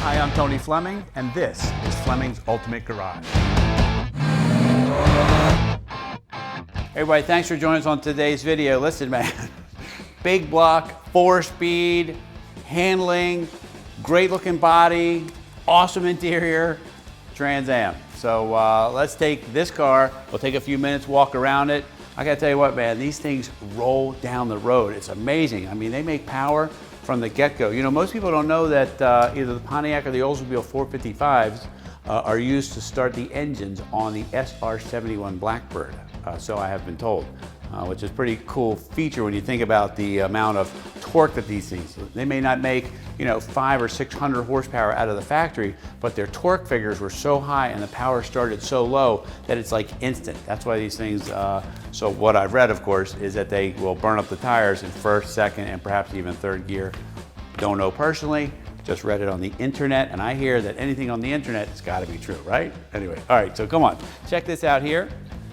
Hi, I'm Tony Fleming, and this is Fleming's Ultimate Garage. Hey everybody, thanks for joining us on today's video. Listen, man, big block, 4-speed, handling, great looking body, awesome interior, Trans Am. So let's take this car, we'll take a few minutes, walk around it. I gotta tell you what, man, these things roll down the road. It's amazing. I mean, they make power from the get-go. You know, most people don't know that either the Pontiac or the Oldsmobile 455s are used to start the engines on the SR71 Blackbird. So I have been told, which is a pretty cool feature when you think about the amount of torque that these things, they may not make, you know, 500 or 600 horsepower out of the factory, but their torque figures were so high and the power started so low that it's like instant. That's why these things, so what I've read, of course, is that they will burn up the tires in first, second, and perhaps even third gear. Don't know personally, just read it on the internet, and I hear that anything on the internet has got to be true, right? Anyway, all right, so come on, check this out here.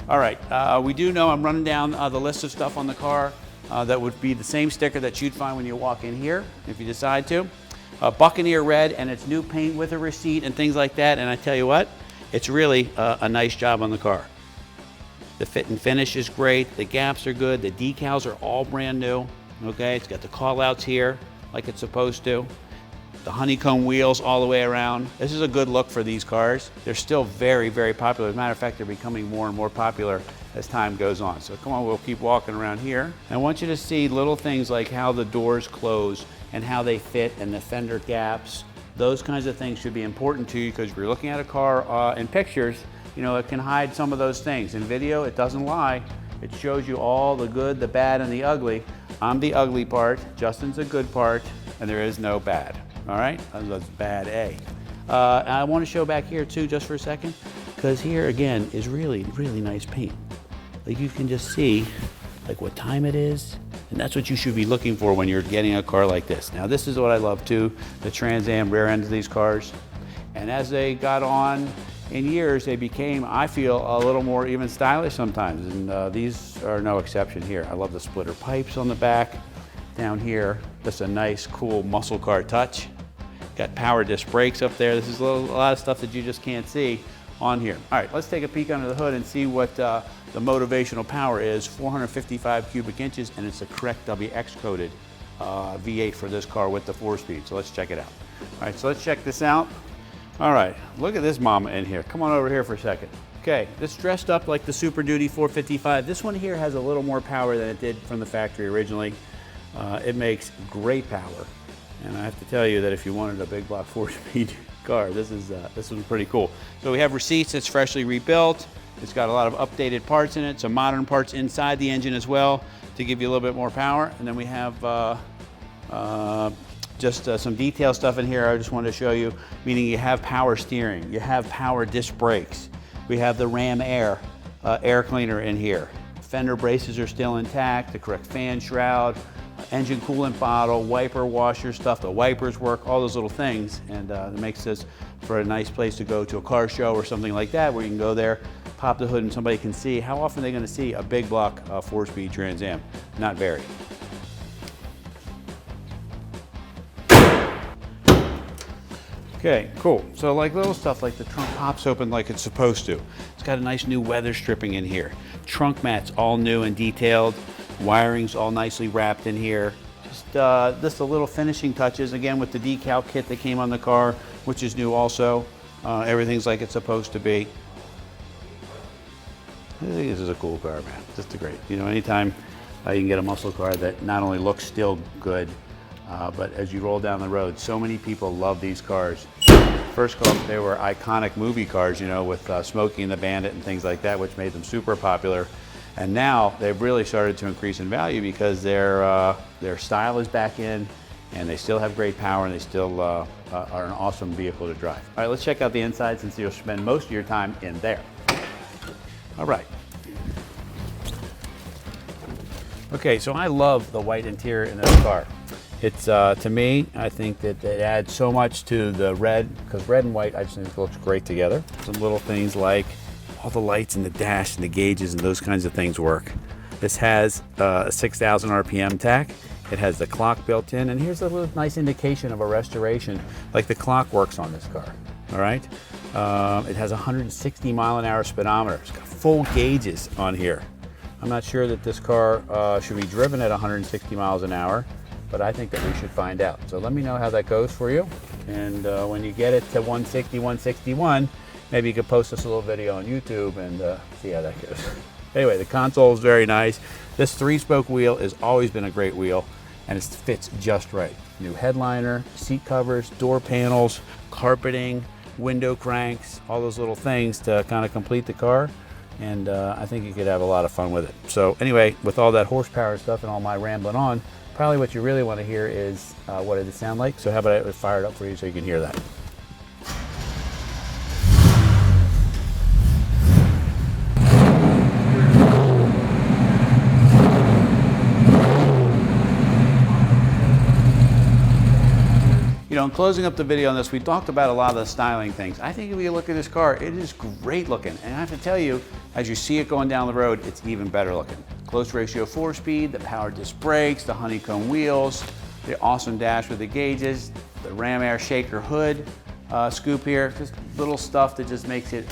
All right, we do know I'm running down the list of stuff on the car that would be the same sticker that you'd find when you walk in here, if you decide to. Buccaneer red and its new paint with a receipt and things like that, and I tell you what, it's really a nice job on the car. The fit and finish is great, the gaps are good, the decals are all brand new, okay? It's got the call outs here like it's supposed to. The Honeycomb wheels all the way around. This is a good look for these cars. They're still very, very popular. As a matter of fact, they're becoming more and more popular as time goes on. So come on, we'll keep walking around here. I want you to see little things like how the doors close and how they fit and the fender gaps. Those kinds of things should be important to you because if you're looking at a car in pictures, you know, it can hide some of those things. In video, it doesn't lie. It shows you all the good, the bad, and the ugly. I'm the ugly part, Justin's the good part, and there is no bad. All right, that's bad A. I want to show back here too, just for a second, because here again is really, really nice paint. Like you can just see like what time it is, and that's what you should be looking for when you're getting a car like this. Now this is what I love too, the Trans Am rear end of these cars. And as they got on in years, they became, I feel, a little more even stylish sometimes, and these are no exception here. I love the splitter pipes on the back. Down here, just a nice, cool muscle car touch. Got power disc brakes up there. This is a lot of stuff that you just can't see on here. All right, let's take a peek under the hood and see what the motivational power is. 455 cubic inches, and it's a correct WX coated V8 for this car with the 4-speed. So let's check it out. All right, so let's check this out. All right, look at this mama in here. Come on over here for a second. Okay, this dressed up like the Super Duty 455. This one here has a little more power than it did from the factory originally. It makes great power. And I have to tell you that if you wanted a big block 4-speed car, this was pretty cool. So we have receipts, it's freshly rebuilt. It's got a lot of updated parts in it, some modern parts inside the engine as well to give you a little bit more power. And then we have just some detail stuff in here I just wanted to show you, meaning you have power steering, you have power disc brakes. We have the Ram Air air cleaner in here. Fender braces are still intact, the correct fan shroud, engine coolant bottle, wiper washer stuff, the wipers work, all those little things, and it makes this for a nice place to go to a car show or something like that where you can go there, pop the hood, and somebody can see. How often are they going to see a big block 4-speed Trans Am? Not very. Okay, cool. So like little stuff like the trunk pops open like it's supposed to. It's got a nice new weather stripping in here. Trunk mats all new and detailed. Wiring's all nicely wrapped in here. Just the little finishing touches, again with the decal kit that came on the car, which is new also. Everything's like it's supposed to be. I think this is a cool car, man. Just great. You know, anytime you can get a muscle car that not only looks still good, but as you roll down the road, so many people love these cars. First off, they were iconic movie cars, you know, with Smokey and the Bandit and things like that, which made them super popular. And now they've really started to increase in value because their style is back in, and they still have great power, and they still are an awesome vehicle to drive. All right, let's check out the inside since you'll spend most of your time in there. All right. Okay, so I love the white interior in this car. It's, to me, I think that it adds so much to the red, because red and white I just think looks great together. Some little things like all the lights in the dash and the gauges and those kinds of things work. This has a 6,000 RPM tach, It has the clock built in, and here's a little nice indication of a restoration, like the clock works on this car, all right? It has 160 mile-an-hour speedometer. It's got full gauges on here. I'm not sure that this car should be driven at 160 miles an hour, but I think that we should find out. So let me know how that goes for you. And when you get it to 160, 161, maybe you could post us a little video on YouTube and see how that goes. Anyway, the console is very nice. This 3-spoke wheel has always been a great wheel, and it fits just right. New headliner, seat covers, door panels, carpeting, window cranks, all those little things to kind of complete the car. And I think you could have a lot of fun with it. So anyway, with all that horsepower stuff and all my rambling on, probably what you really want to hear is what did it sound like. So how about I fire it up for you so you can hear that. You know, in closing up the video on this, we talked about a lot of the styling things. I think if you look at this car, it is great looking. And I have to tell you, as you see it going down the road, it's even better looking. Close ratio 4-speed, the power disc brakes, the Honeycomb wheels, the awesome dash with the gauges, the ram air shaker hood scoop here, just little stuff that just makes it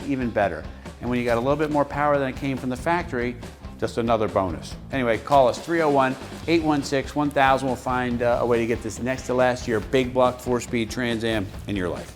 even better. And when you got a little bit more power than it came from the factory, just another bonus. Anyway, call us 301-816-1000. We'll find a way to get this next to last year big block 4-speed Trans Am in your life.